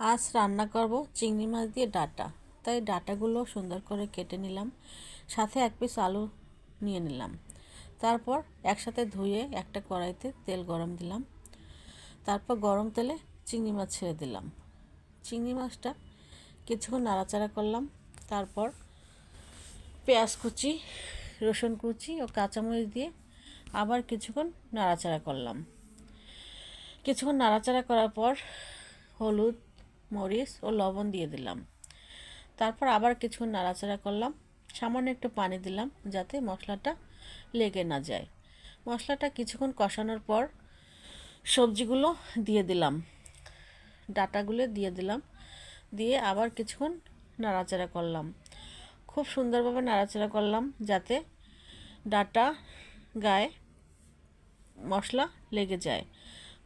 আজ রান্না করব চিংড়ি মাছ দিয়ে ডাঁটা। তাই ডাঁটাগুলো সুন্দর করে কেটে নিলাম, সাথে এক পিস আলু নিয়ে নিলাম। তারপর একসাথে ধুয়ে একটা কড়াইতে তেল গরম দিলাম। তারপর গরম তেলে চিংড়ি মাছ ছেড়ে দিলাম। চিংড়ি মাছটা কিছুক্ষণ নাড়াচাড়া করলাম। তারপর পেঁয়াজ কুচি, রসুন কুচি ও কাঁচামরিচ দিয়ে আবার কিছুক্ষণ নাড়াচাড়া করলাম। কিছুক্ষণ নাড়াচাড়া করার পর হলুদ, মরিচ ও লবণ দিয়ে দিলাম। তারপর আবার কিছুক্ষণ নাড়াচাড়া করলাম। সামান্য একটু পানি দিলাম যাতে মশলাটা লেগে না যায়। মশলাটা কিছুক্ষণ কষানোর পর সবজিগুলো দিয়ে দিলাম, ডাঁটাগুলো দিয়ে দিলাম, দিয়ে আবার কিছুক্ষণ নাড়াচাড়া করলাম। খুব সুন্দরভাবে নাড়াচাড়া করলাম যাতে ডাঁটা গায়ে মশলা লেগে যায়,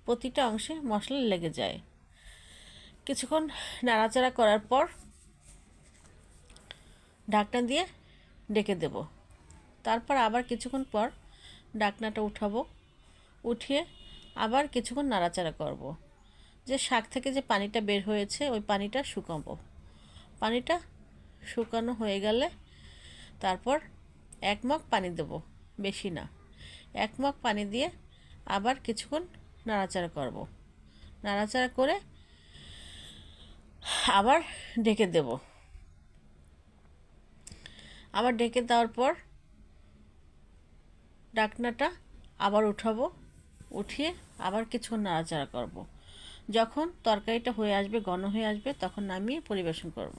প্রতিটা অংশে মশলা লেগে যায়। কিছুক্ষণ নাড়াচাড়া করার পর ঢাকনা দিয়ে ঢেকে দেব। তারপর আবার কিছুক্ষণ পর ঢাকনাটা উঠাবো, উঠিয়ে আবার কিছুক্ষণ নাড়াচাড়া করব। যে শাক থেকে যে পানিটা বের হয়েছে ওই পানিটা শুকাবো। পানিটা শুকানো হয়ে গেলে তারপর 1 মগ পানি দেব, বেশি না। 1 মগ পানি দিয়ে আবার কিছুক্ষণ নাড়াচাড়া করব। নাড়াচাড়া করে আবার ঢেকে দেব। আবার ঢেকে দেওয়ার পর ঢাকনাটা আবার উঠাবো, উঠিয়ে আবার কিছুক্ষণ নাড়াচাড়া করব। যখন তরকারিটা হয়ে আসবে, ঘন হয়ে আসবে, তখন নামিয়ে পরিবেশন করব।